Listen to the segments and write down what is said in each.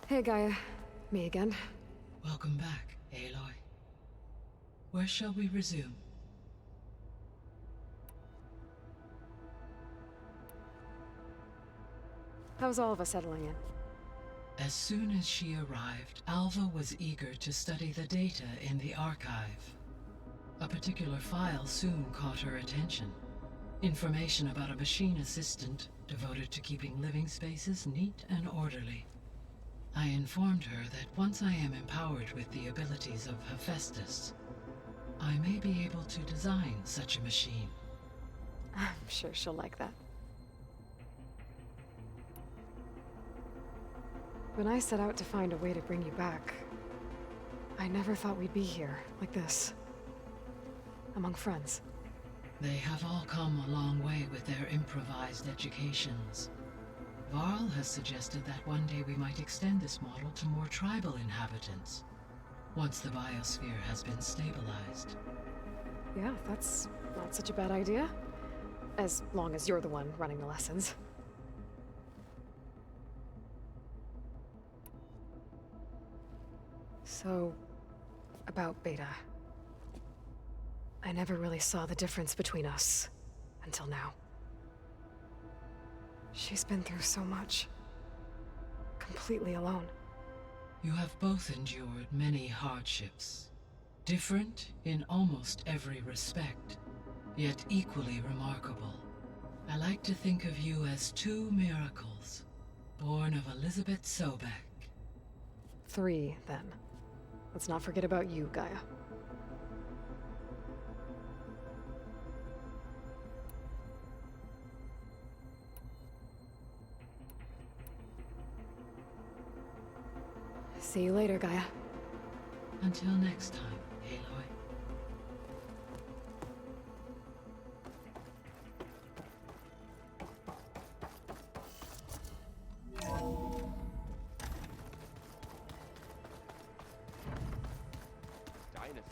Hey, Gaia. Me again. Welcome back, Aloy. Where shall we resume? How's all of us settling in? As soon as she arrived, Alva was eager to study the data in the archive. A particular file soon caught her attention. Information about a machine assistant devoted to keeping living spaces neat and orderly. I informed her that once I am empowered with the abilities of Hephaestus, I may be able to design such a machine. I'm sure she'll like that. When I set out to find a way to bring you back, I never thought we'd be here, like this. Among friends. They have all come a long way with their improvised educations. Varl has suggested that one day we might extend this model to more tribal inhabitants, once the biosphere has been stabilized. Yeah, that's not such a bad idea. As long as you're the one running the lessons. So, about Beta. I never really saw the difference between us, until now. She's been through so much. Completely alone. You have both endured many hardships. Different in almost every respect, yet equally remarkable. I like to think of you as two miracles, born of Elizabeth Sobek. 3, then. Let's not forget about you, Gaia. See you later, Gaia. Until next time, Aloy. Dinosaurs.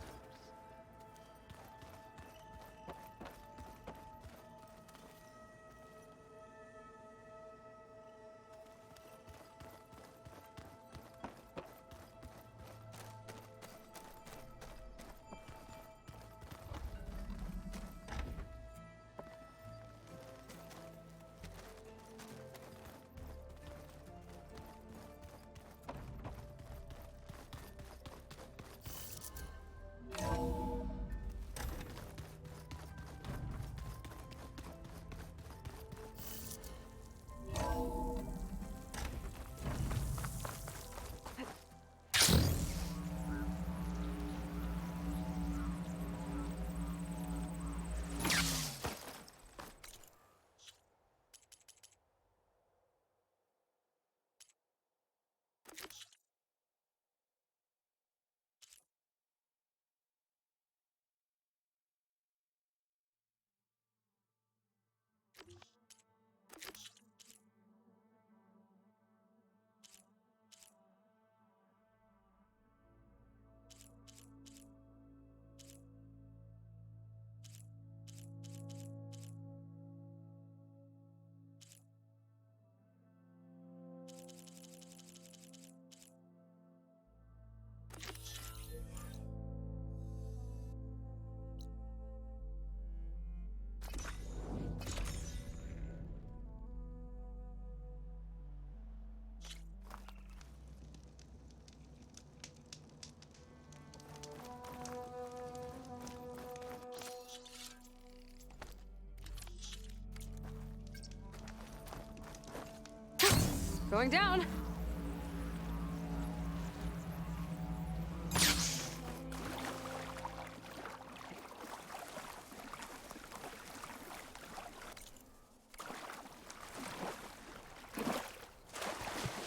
Going down!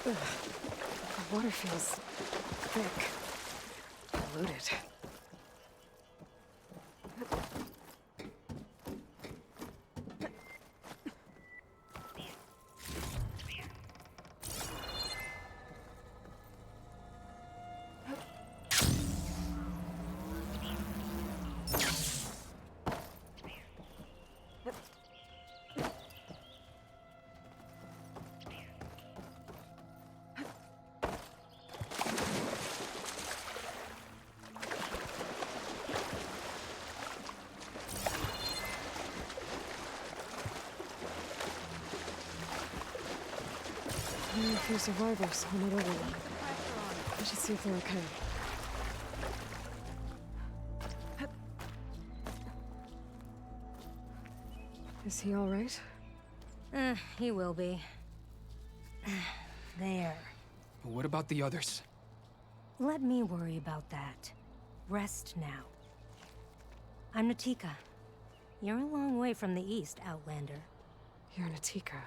Ugh. The water feels thick. Polluted. few survivors on that overlook. I should see if they're okay. Is he all right? He will be. There. But what about the others? Let me worry about that. Rest now. I'm Natika. You're a long way from the east, Outlander. You're Natika.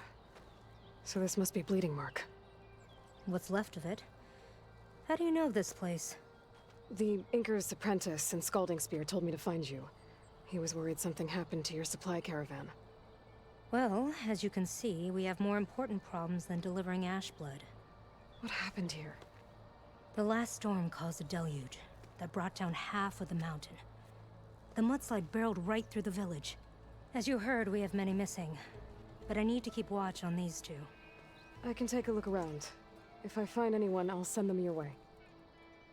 So this must be Bleeding Mark. What's left of it? How do you know this place? The Inker's apprentice in Scalding Spear told me to find you. He was worried something happened to your supply caravan. Well, as you can see, we have more important problems than delivering Ashblood. What happened here? The last storm caused a deluge that brought down half of the mountain. The mudslide barreled right through the village. As you heard, we have many missing. But I need to keep watch on these two. I can take a look around. If I find anyone, I'll send them your way.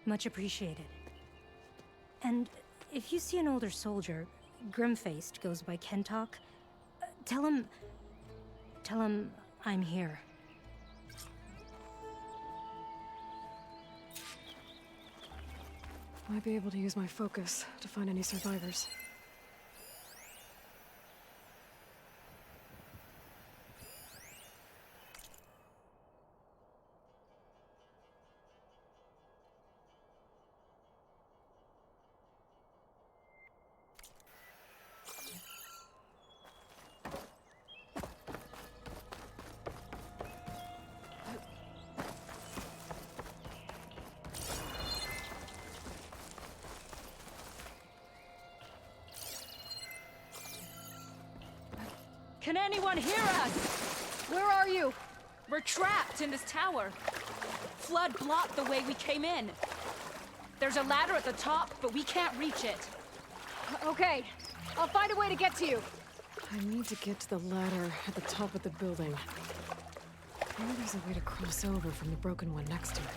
Much appreciated. And if you see an older soldier, grim-faced, goes by Kentok, tell him I'm here. Might be able to use my focus to find any survivors. Can anyone hear us? Where are you? We're trapped in this tower. Flood blocked the way we came in. There's a ladder at the top, but we can't reach it. Okay, I'll find a way to get to you. I need to get to the ladder at the top of the building. Maybe there's a way to cross over from the broken one next to it.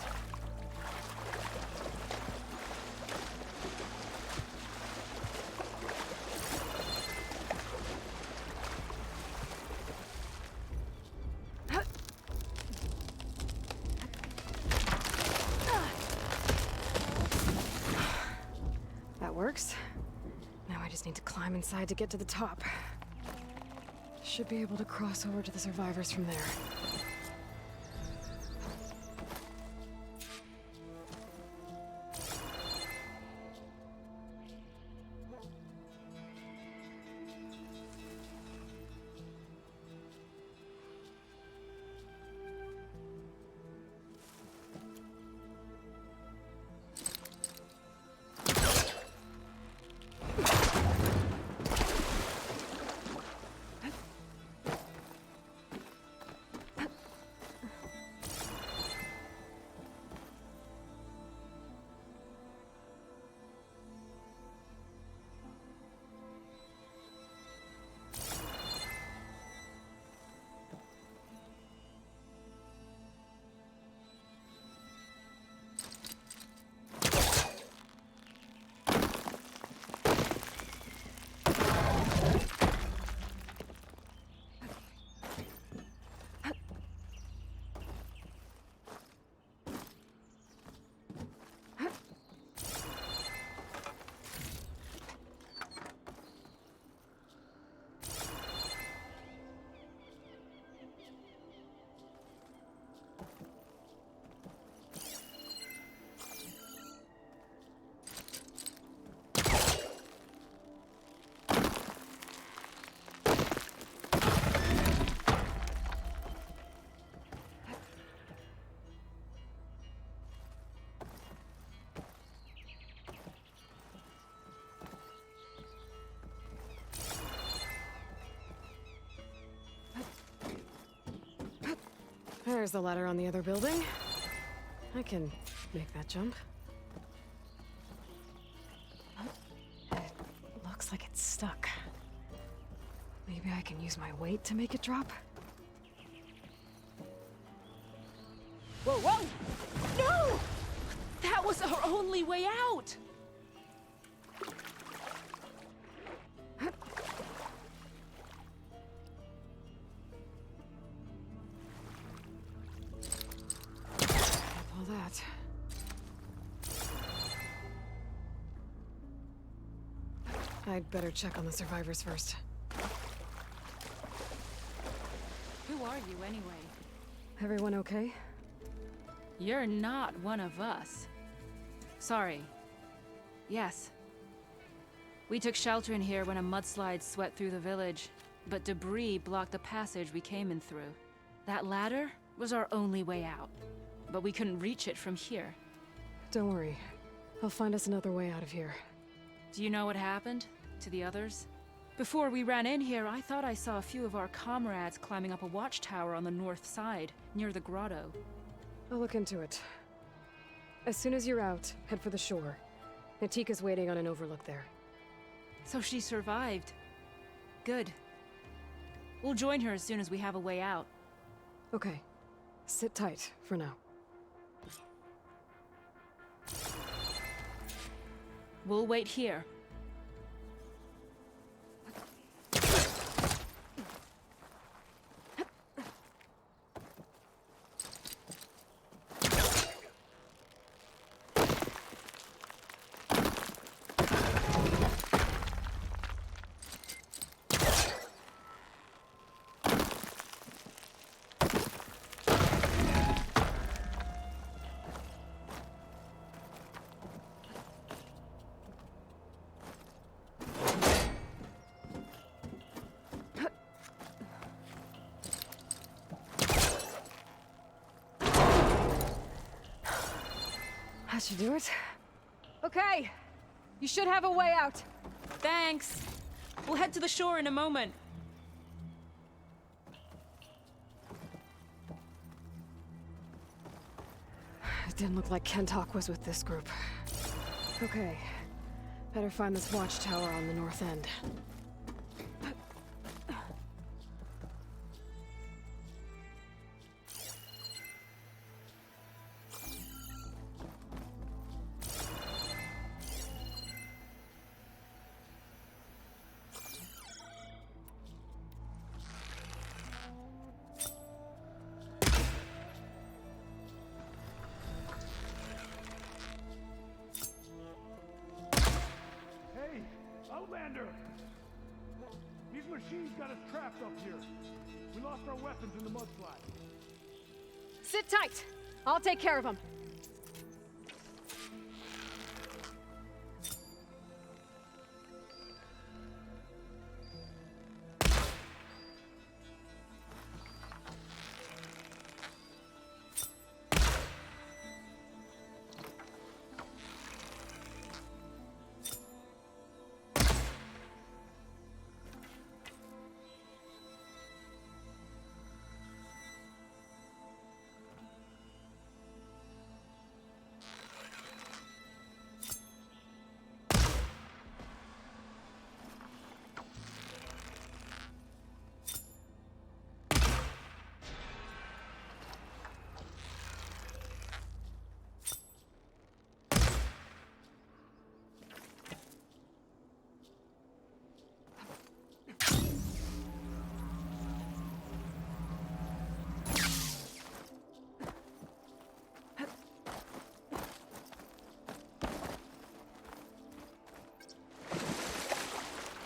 Works. Now I just need to climb inside to get to the top. Should be able to cross over to the survivors from there. There's the ladder on the other building. I can make that jump. It looks like it's stuck. Maybe I can use my weight to make it drop? Whoa, whoa! No! That was our only way out! I'd better check on the survivors first. Who are you, anyway? Everyone okay? You're not one of us. Sorry. Yes. We took shelter in here when a mudslide swept through the village, but debris blocked the passage we came in through. That ladder was our only way out, but we couldn't reach it from here. Don't worry. I'll find us another way out of here. Do you know what happened to the others? Before we ran in here, I thought I saw a few of our comrades climbing up a watchtower on the north side, near the grotto. I'll look into it. As soon as you're out, head for the shore. Natika's waiting on an overlook there. So she survived. Good. We'll join her as soon as we have a way out. Okay. Sit tight for now. We'll wait here. That should do it. Okay. You should have a way out. Thanks. We'll head to the shore in a moment. It didn't look like Kentok was with this group. Okay. Better find this watchtower on the north end. Hey, Outlander! These machines got us trapped up here. We lost our weapons in the mudslide. Sit tight! I'll take care of them.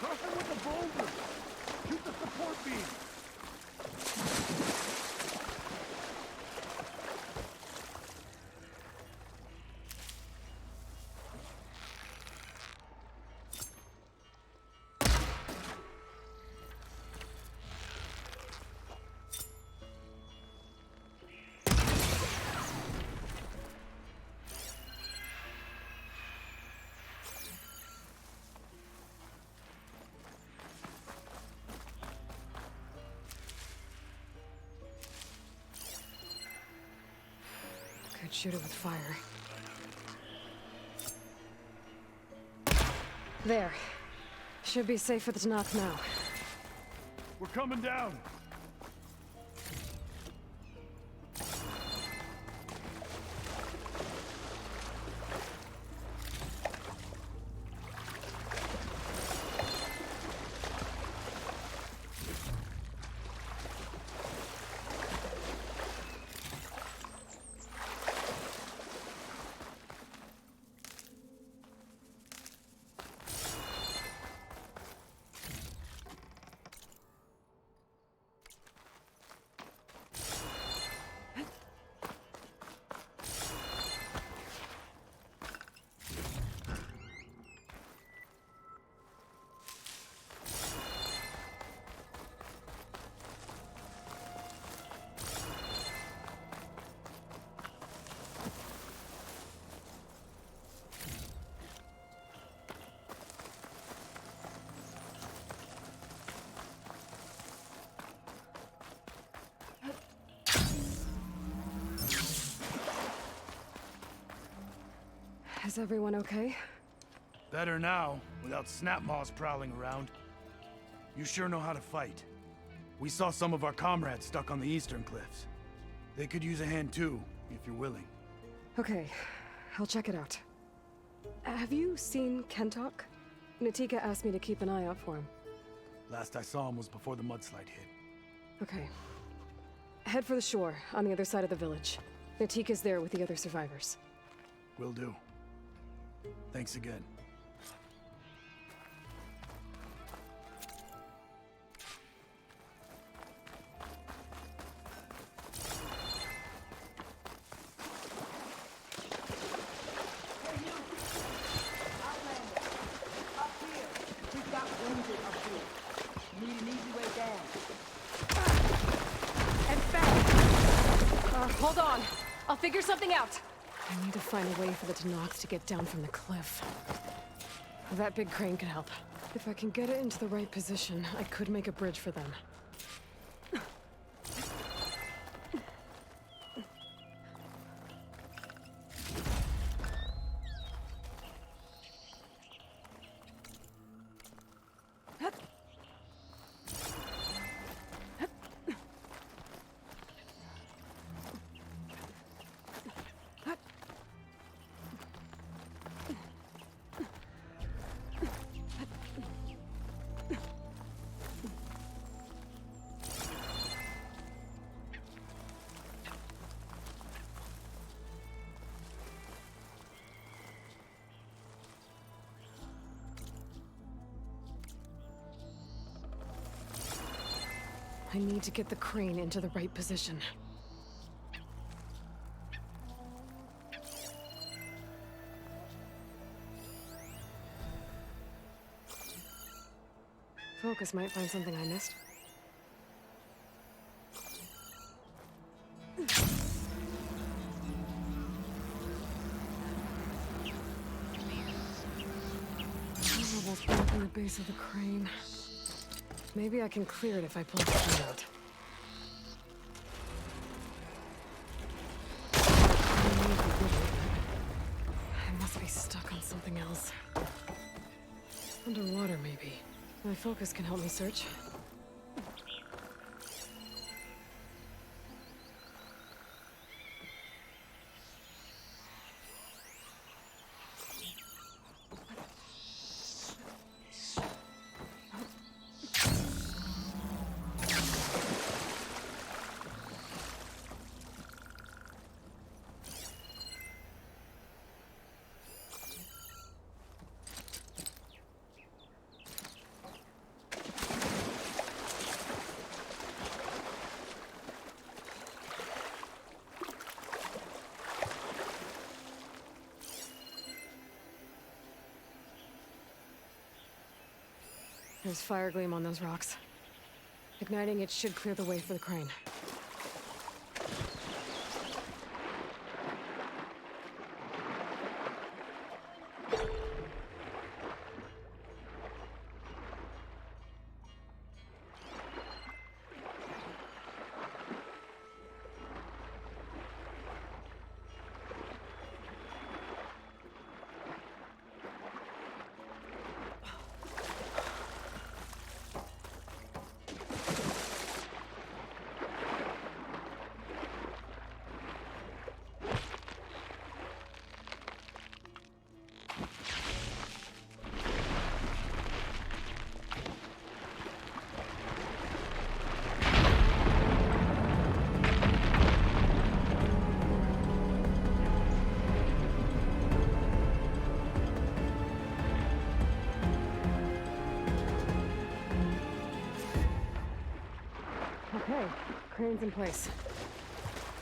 Crush them with the boulders! Shoot the support beam! Could shoot it with fire. There. Should be safe for the Tanakh now. We're coming down! Is everyone okay? Better now, without Snapmaws prowling around. You sure know how to fight. We saw some of our comrades stuck on the eastern cliffs. They could use a hand too, if you're willing. Okay, I'll check it out. Have you seen Kentok? Natika asked me to keep an eye out for him. Last I saw him was before the mudslide hit. Okay. Head for the shore, on the other side of the village. Natika's there with the other survivors. Will do. Thanks again. Hold on. I'll figure something out. I need to find a way for the Tanox to get down from the cliff. That big crane could help. If I can get it into the right position, I could make a bridge for them. I need to get the crane into the right position. Focus might find something I missed. Almost blocking the base of the crane. Maybe I can clear it if I pull the crane out. I must be stuck on something else. Underwater, maybe. My focus can help me search. There's fire gleam on those rocks. Igniting it should clear the way for the crane. Okay, crane's in place.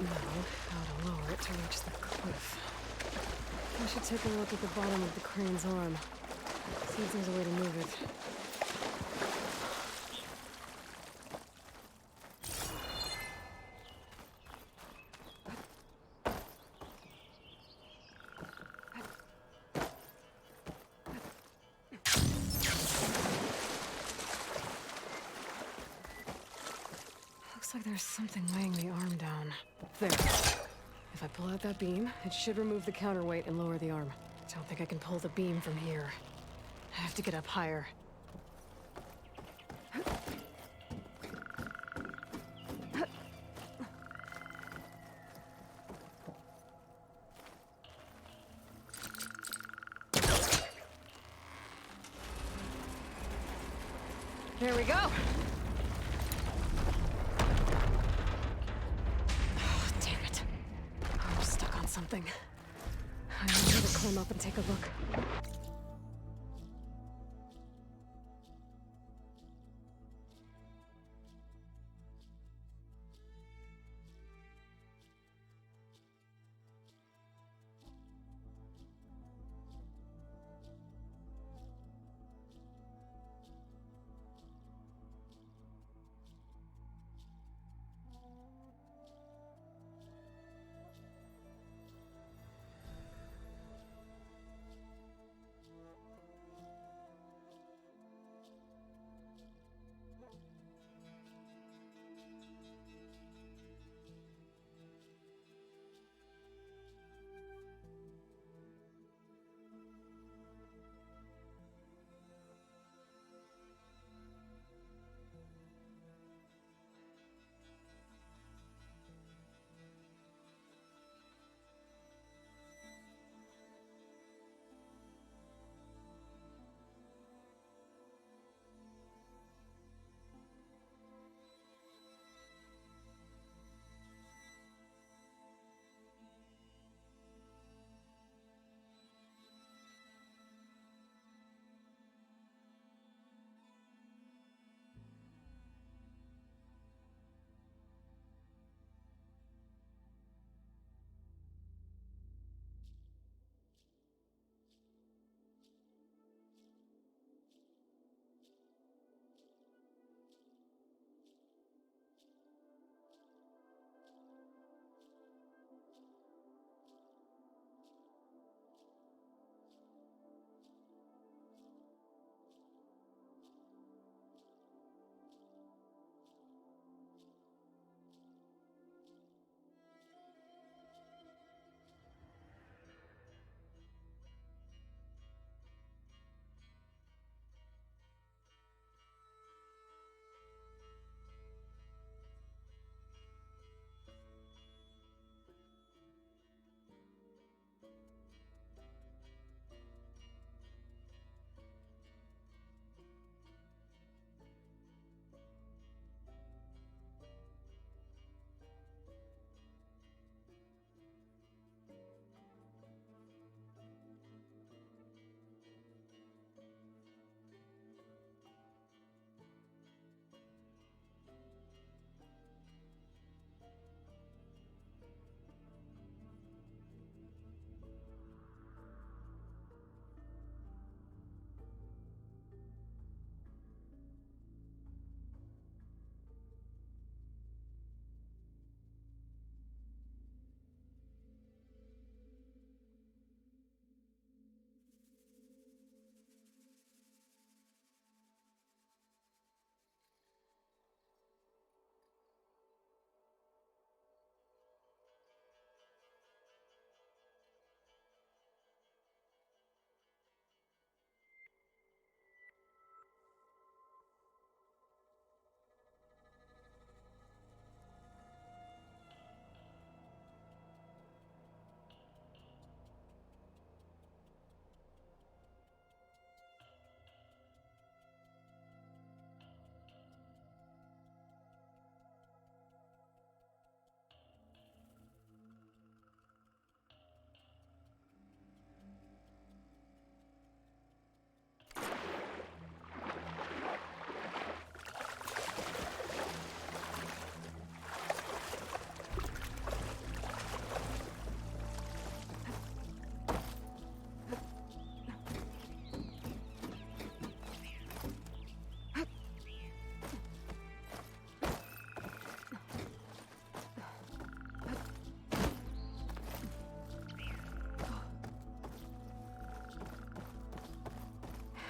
Now, how to lower it to reach the cliff. I should take a look at the bottom of the crane's arm. See if there's a way to move it. Looks like there's something weighing the arm down. There. If I pull out that beam, it should remove the counterweight and lower the arm. Don't think I can pull the beam from here. I have to get up higher. There we go! Oh, damn it. I'm stuck on something. I need to climb up and take a look.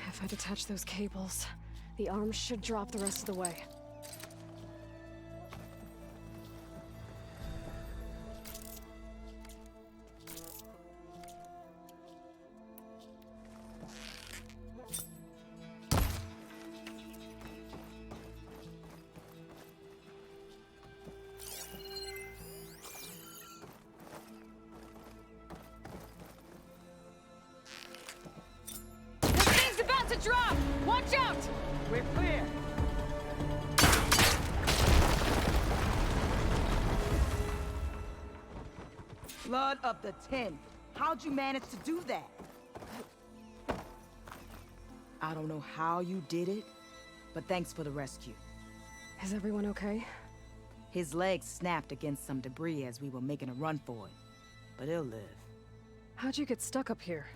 If I detach those cables, the arms should drop the rest of the way. Flood of the 10. How'd you manage to do that? I don't know how you did it, but thanks for the rescue. Is everyone okay? His legs snapped against some debris as we were making a run for it, but he'll live. How'd you get stuck up here?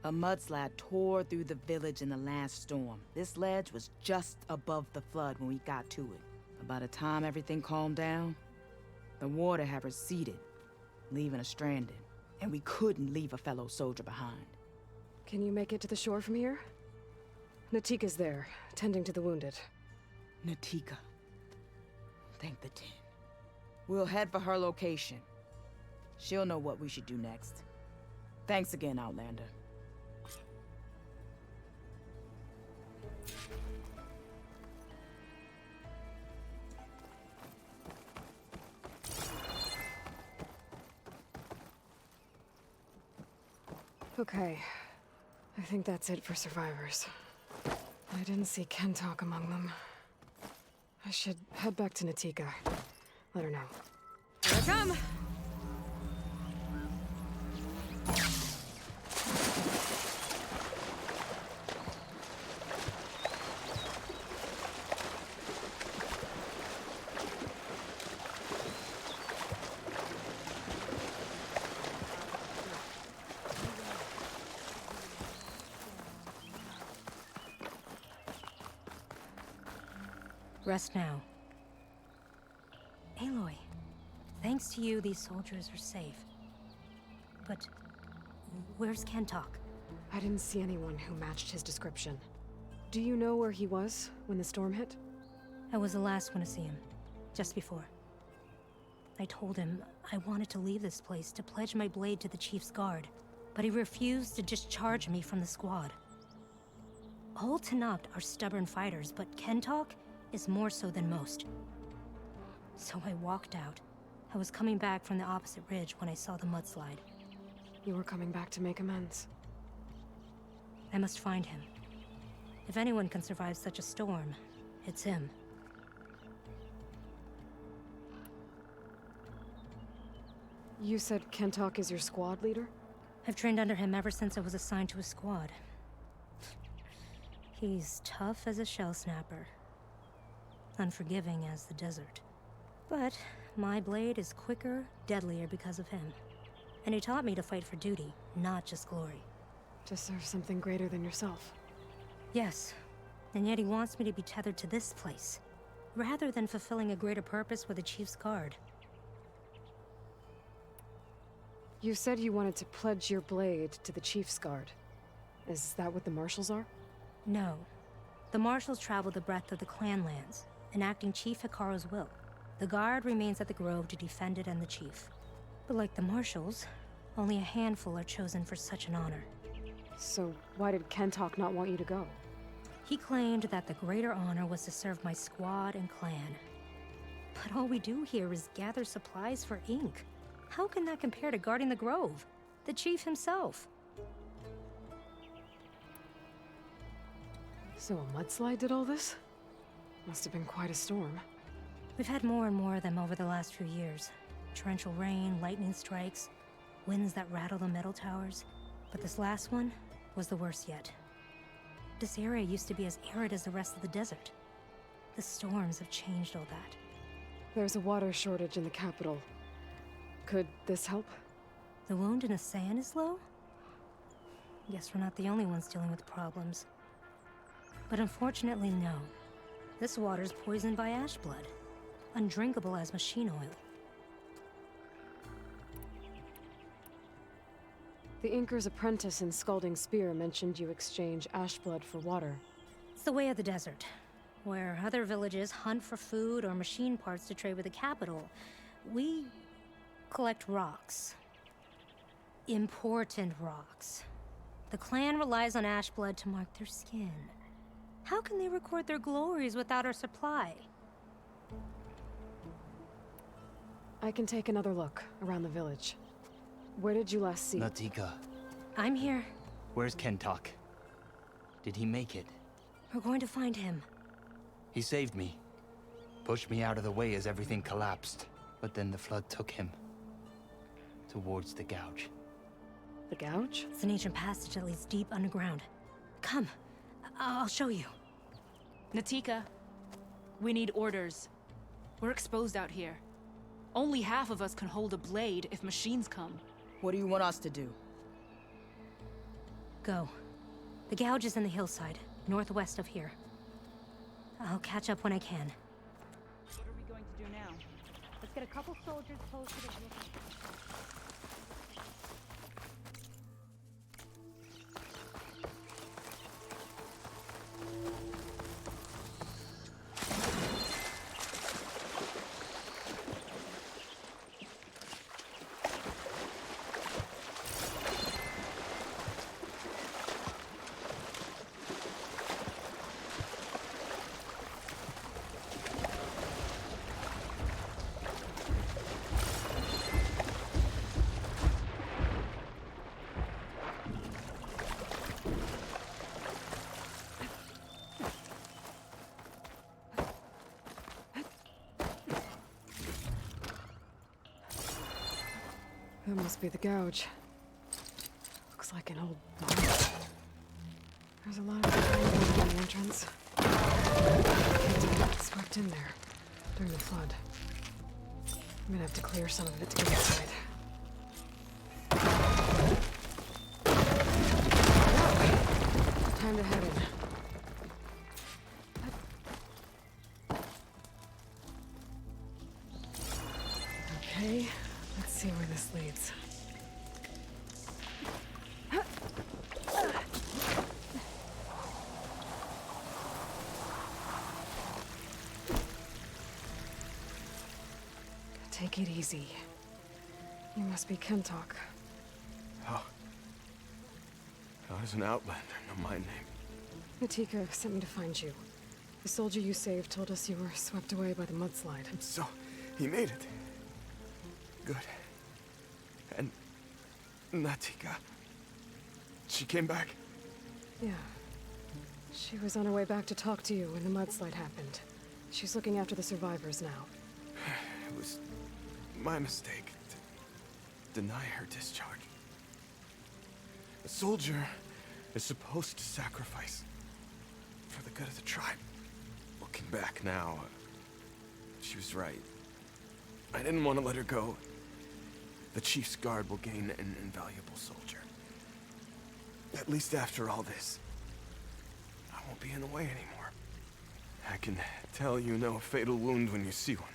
A mudslide tore through the village in the last storm. This ledge was just above the flood when we got to it. By the time everything calmed down, the water had receded, leaving us stranded, and we couldn't leave a fellow soldier behind. Can you make it to the shore from here? Natika's there, tending to the wounded. Natika. Thank the 10. We'll head for her location. She'll know what we should do next. Thanks again, Outlander. Okay. I think that's it for survivors. I didn't see Kentok among them. I should head back to Natika. Let her know. Here I come! Rest now. Aloy, thanks to you, these soldiers are safe. But where's Kentok? I didn't see anyone who matched his description. Do you know where he was when the storm hit? I was the last one to see him, just before. I told him I wanted to leave this place to pledge my blade to the Chief's guard, but he refused to discharge me from the squad. All Tenakth are stubborn fighters, but Kentok is more so than most. So I walked out. I was coming back from the opposite ridge when I saw the mudslide. You were coming back to make amends. I must find him. If anyone can survive such a storm, it's him. You said Kentok is your squad leader? I've trained under him ever since I was assigned to a squad. He's tough as a shell snapper. Unforgiving as the desert. But my blade is quicker, deadlier because of him. And he taught me to fight for duty, not just glory. To serve something greater than yourself. Yes, and yet he wants me to be tethered to this place, rather than fulfilling a greater purpose with the Chief's guard. You said you wanted to pledge your blade to the Chief's guard. Is that what the Marshals are? No. The Marshals travel the breadth of the clan lands, enacting Chief Hekarro's will. The guard remains at the Grove to defend it and the Chief. But like the Marshals, only a handful are chosen for such an honor. So why did Kentok not want you to go? He claimed that the greater honor was to serve my squad and clan. But all we do here is gather supplies for ink. How can that compare to guarding the Grove? The Chief himself. So a mudslide did all this? Must have been quite a storm. We've had more and more of them over the last few years. Torrential rain, lightning strikes, winds that rattle the metal towers. But this last one was the worst yet. This area used to be as arid as the rest of the desert. The storms have changed all that. There's a water shortage in the capital. Could this help? The wound in Asan is low? Guess we're not the only ones dealing with problems. But unfortunately, no. This water's poisoned by ash blood. Undrinkable as machine oil. The Inker's apprentice in Scalding Spear mentioned you exchange ash blood for water. It's the way of the desert, where other villages hunt for food or machine parts to trade with the capital. We collect rocks. Important rocks. The clan relies on ash blood to mark their skin. How can they record their glories without our supply? I can take another look around the village. Where did you last see? Natika, I'm here. where's Kentok? Did he make it? We're going to find him. He saved me. Pushed me out of the way as everything collapsed. But then the flood took him. towards the gouge. The gouge? It's an ancient passage that leads deep underground. Come, I'll show you. Natika, we need orders. We're exposed out here. Only half of us can hold a blade if machines come. What do you want us to do? Go. The gouge is in the hillside, northwest of here. I'll catch up when I can. What are we going to do now? Let's get a couple soldiers posted at the That must be the gouge. Looks like an old barn. There's a lot of debris in the entrance. It swept in there during the flood. I'm gonna have to clear some of it to get inside. Time to head in. Okay, let's see where this leads. Take it easy. You must be Kentok. How does an outlander know my name? Natika sent me to find you. The soldier you saved told us you were swept away by the mudslide. So, he made it. Good. And Natika, she came back? Yeah. She was on her way back to talk to you when the mudslide happened. She's looking after the survivors now. It was my mistake to deny her discharge. A soldier is supposed to sacrifice for the good of the tribe. Looking back now, she was right. I didn't want to let her go. The Chief's Guard will gain an invaluable soldier. At least after all this, I won't be in the way anymore. I can tell you know a fatal wound when you see one.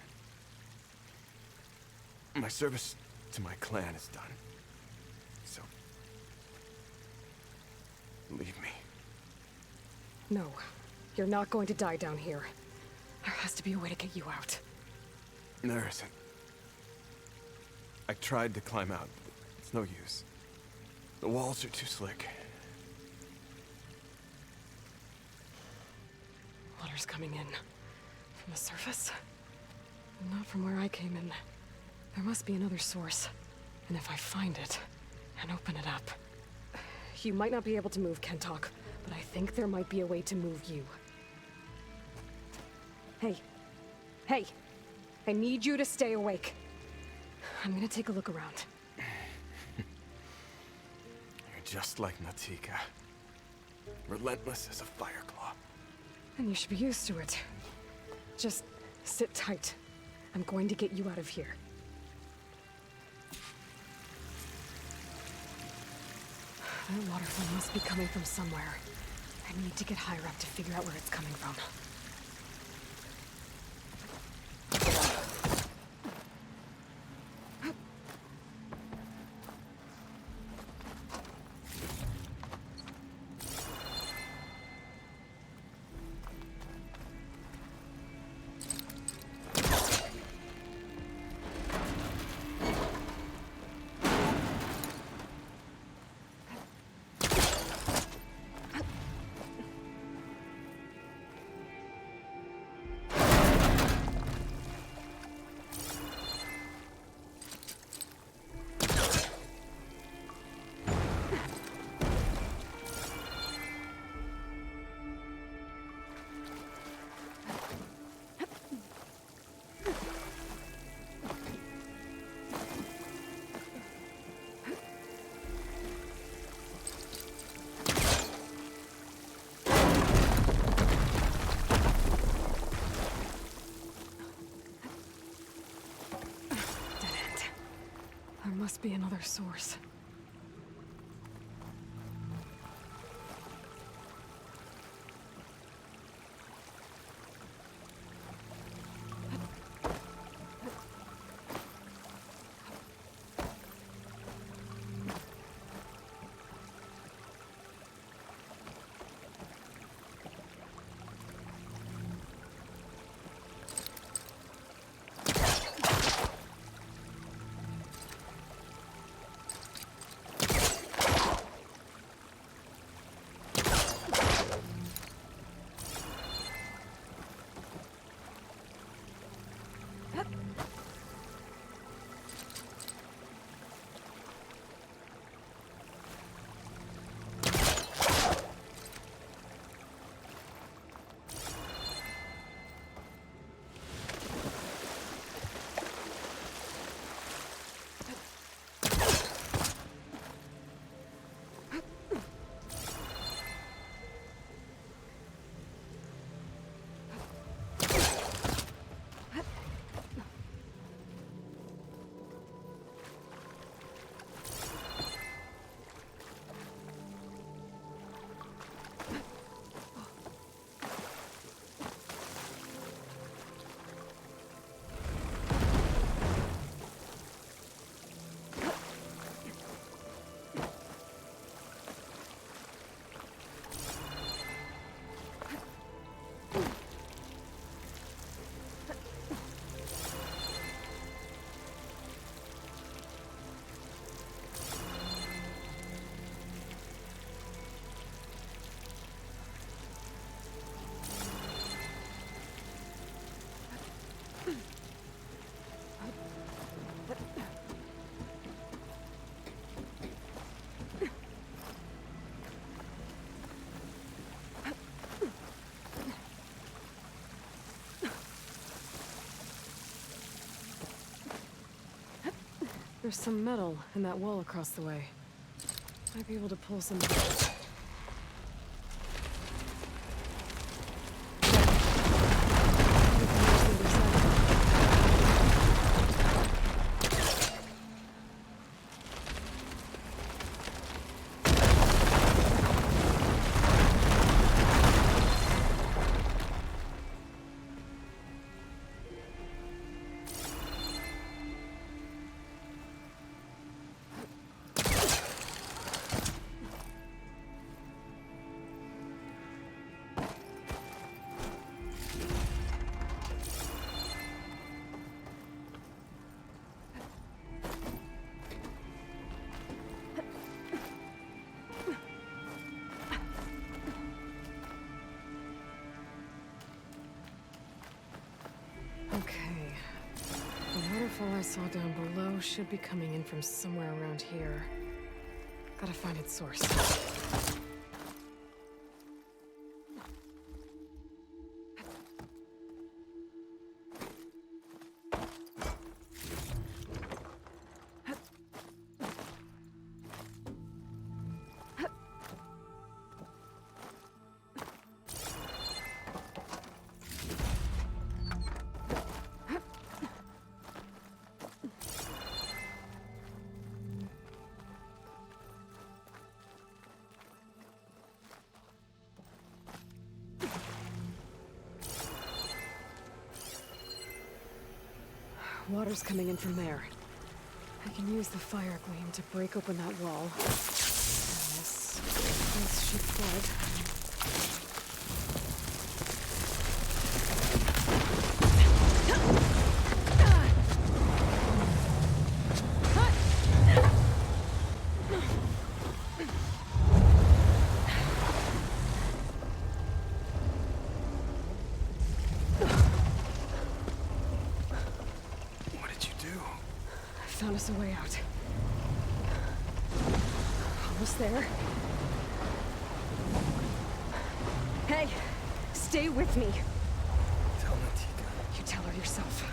My service to my clan is done. So, leave me. No, you're not going to die down here. There has to be a way to get you out. There isn't. I tried to climb out, but it's no use. The walls are too slick. Water's coming in. From the surface? Not from where I came in. There must be another source. And if I find it, and open it up... You might not be able to move, Kentok, but I think there might be a way to move you. Hey. Hey! I need you to stay awake. I'm gonna take a look around. You're just like Natika. Relentless as a fireclaw. And you should be used to it. Just sit tight. I'm going to get you out of here. That waterfall must be coming from somewhere. I need to get higher up to figure out where it's coming from. must be another source. There's some metal in that wall across the way. Might be able to pull some... Okay. The waterfall I saw down below should be coming in from somewhere around here. Gotta find its source. Water's coming in from there. I can use the fire gleam to break open that wall. And this place should flood. Found us a way out. Almost there. Hey, stay with me. Tell Natika. You tell her yourself.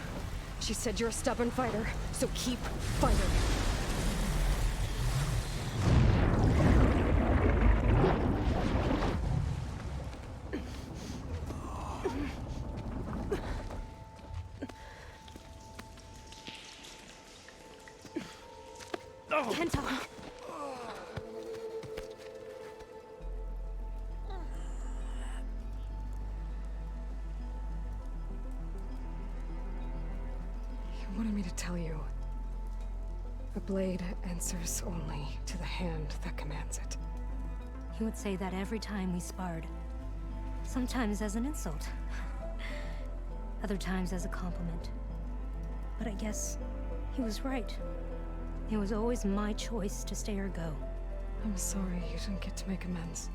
She said you're a stubborn fighter, so keep fighting. Kento! You wanted me to tell you. The blade answers only to the hand that commands it. He would say that every time we sparred. Sometimes as an insult. Other times as a compliment. But I guess he was right. It was always my choice to stay or go. I'm sorry you didn't get to make amends.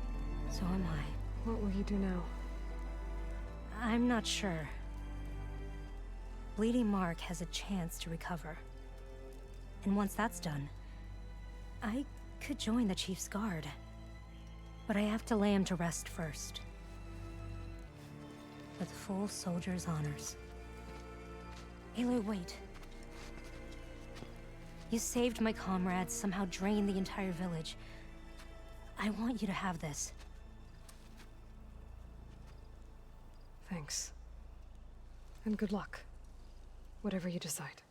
So am I. What will you do now? I'm not sure. Bleeding Mark has a chance to recover. And once that's done, I could join the Chief's Guard. But I have to lay him to rest first. With full soldier's honors. Aloy, wait. You saved my comrades, somehow drained the entire village. I want you to have this. Thanks. And good luck. Whatever you decide.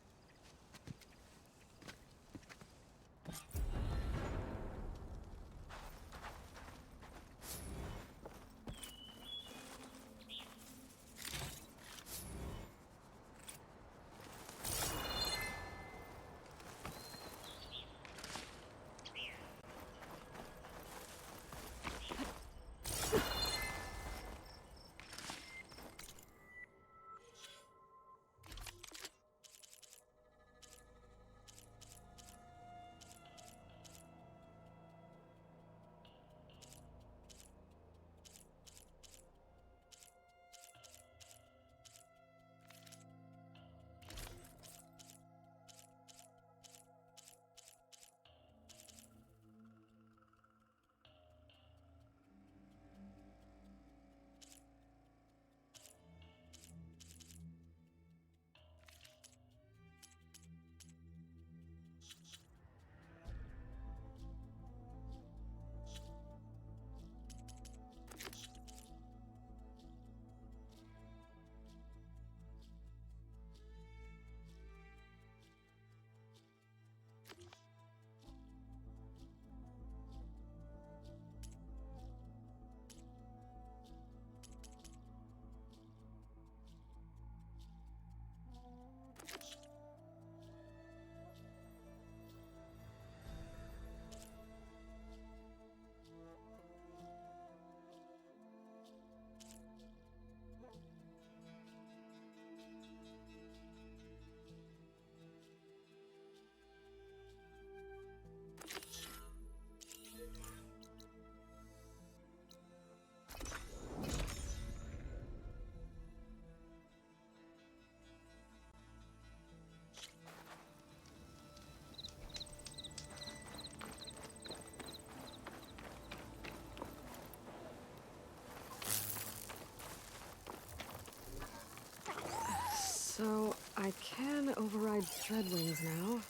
So, I can override Dreadwings now.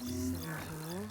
Somehow.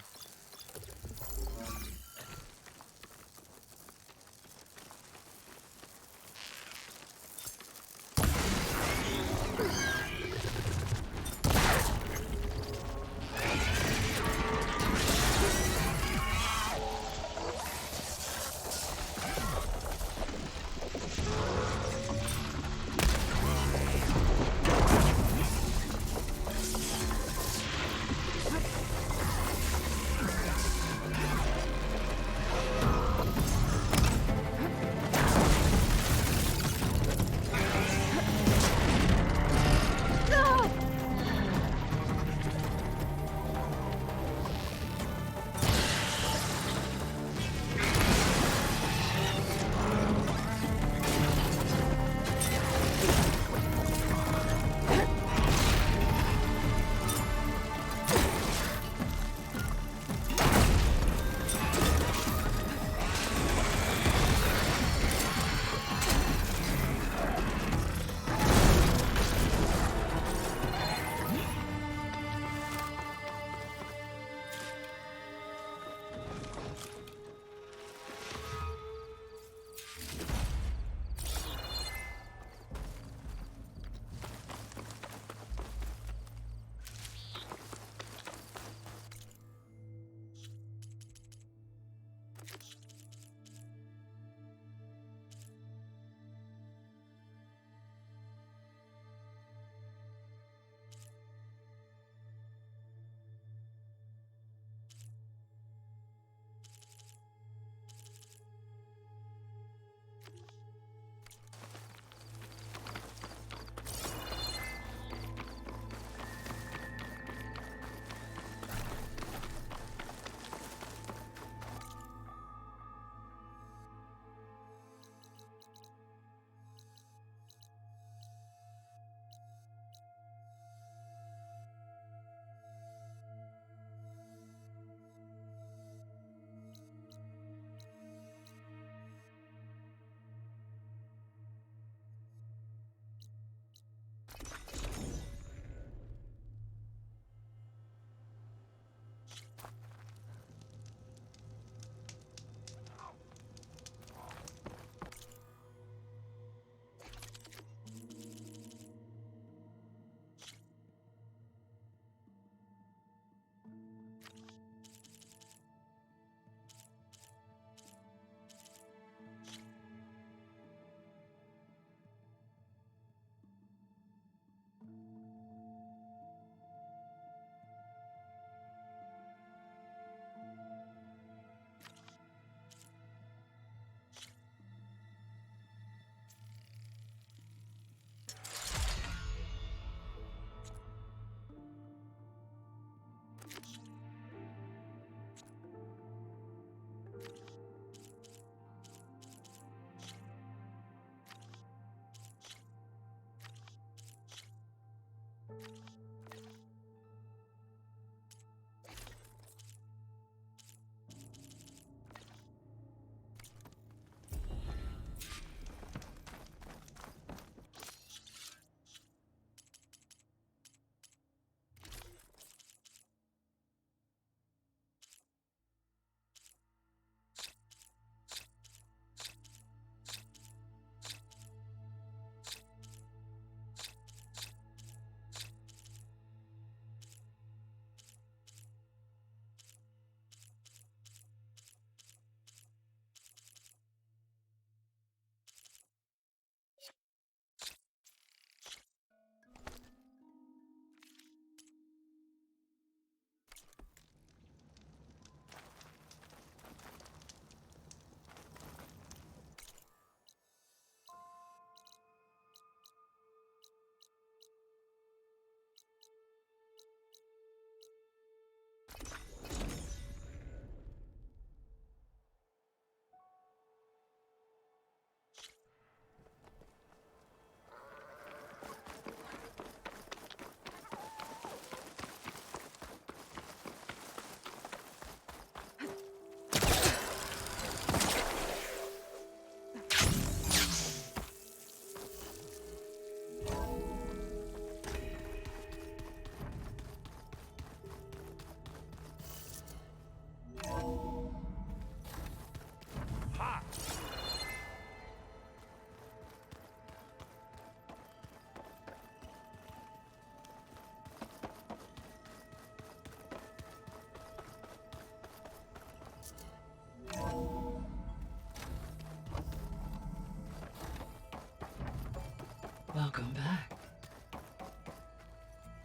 Welcome back.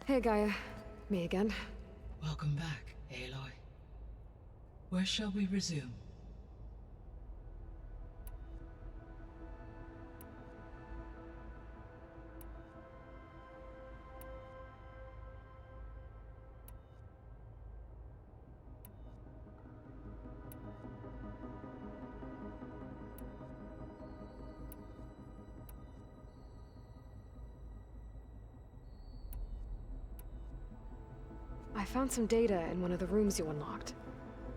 Hey, Gaia. Me again. Welcome back, Aloy. Where shall we resume? I found some data in one of the rooms you unlocked.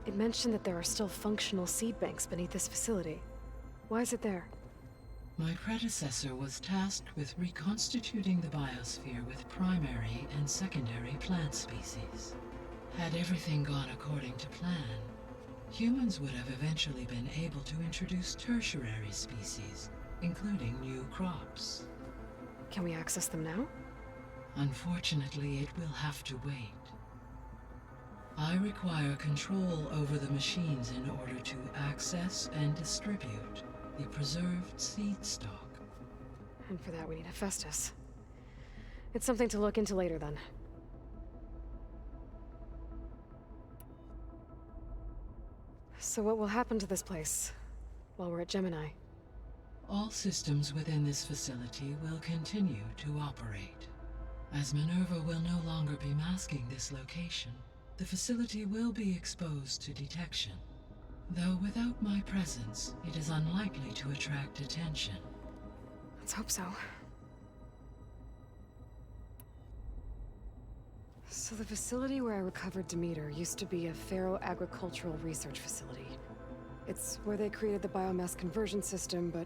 It mentioned that there are still functional seed banks beneath this facility. Why is it there? My predecessor was tasked with reconstituting the biosphere with primary and secondary plant species. Had everything gone according to plan, humans would have eventually been able to introduce tertiary species, including new crops. Can we access them now? Unfortunately, it will have to wait. I require control over the machines in order to access and distribute the preserved seed stock. And for that we need Hephaestus. It's something to look into later then. So what will happen to this place while we're at Gemini? All systems within this facility will continue to operate. As Minerva will no longer be masking this location, the facility will be exposed to detection. Though without my presence, it is unlikely to attract attention. Let's hope so. So the facility where I recovered Demeter used to be a Pharaoh agricultural research facility. It's where they created the biomass conversion system, but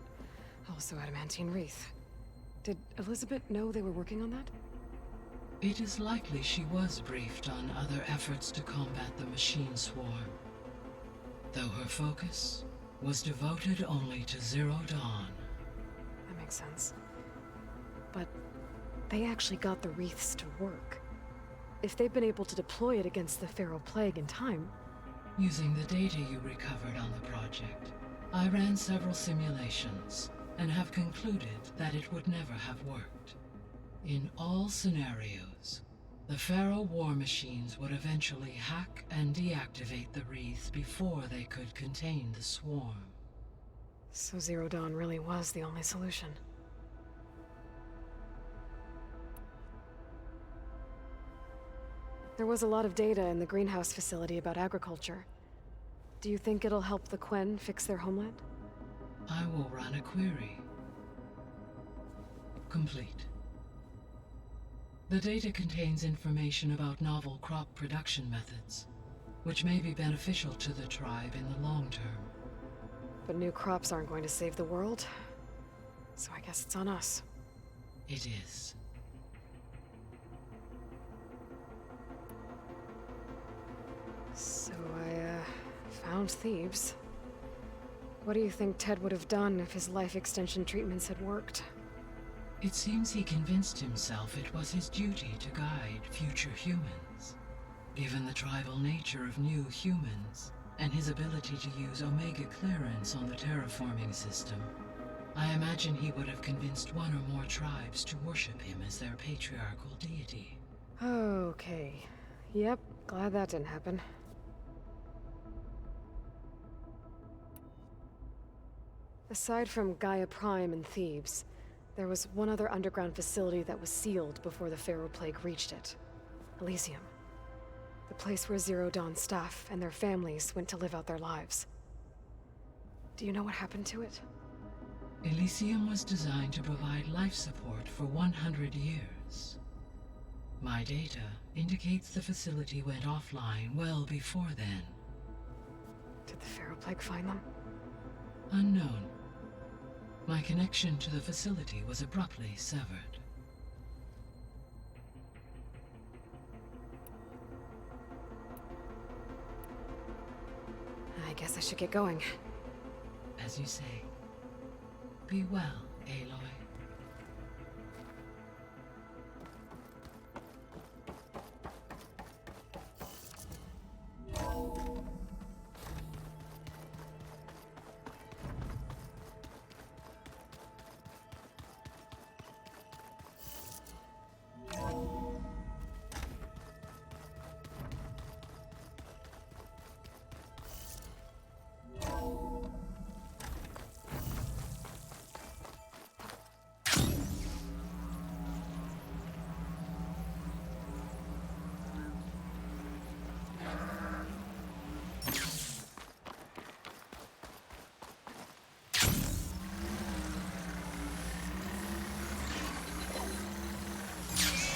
also adamantine wreath. Did Elizabeth know they were working on that? It is likely she was briefed on other efforts to combat the machine swarm, though her focus was devoted only to Zero Dawn. That makes sense. But they actually got the wreaths to work. If they've been able to deploy it against the Pharaoh Plague in time... Using the data you recovered on the project, I ran several simulations and have concluded that it would never have worked. In all scenarios, the Pharaoh war machines would eventually hack and deactivate the wreath before they could contain the swarm. So Zero Dawn really was the only solution. There was a lot of data in the greenhouse facility about agriculture. Do you think it'll help the Quen fix their homeland? I will run a query. Complete. The data contains information about novel crop production methods, which may be beneficial to the tribe in the long term. But new crops aren't going to save the world, so I guess it's on us. It is. So I found Thebes. What do you think Ted would have done if his life extension treatments had worked? It seems he convinced himself it was his duty to guide future humans. Given the tribal nature of new humans, and his ability to use Omega clearance on the terraforming system, I imagine he would have convinced one or more tribes to worship him as their patriarchal deity. Okay. Yep, glad that didn't happen. Aside from Gaia Prime and Thebes, there was one other underground facility that was sealed before the Pharaoh Plague reached it. Elysium. The place where Zero Dawn staff and their families went to live out their lives. Do you know what happened to it? Elysium was designed to provide life support for 100 years. My data indicates the facility went offline well before then. Did the Pharaoh Plague find them? Unknown. My connection to the facility was abruptly severed. I guess I should get going. As you say. Be well, Aloy.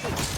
Shit!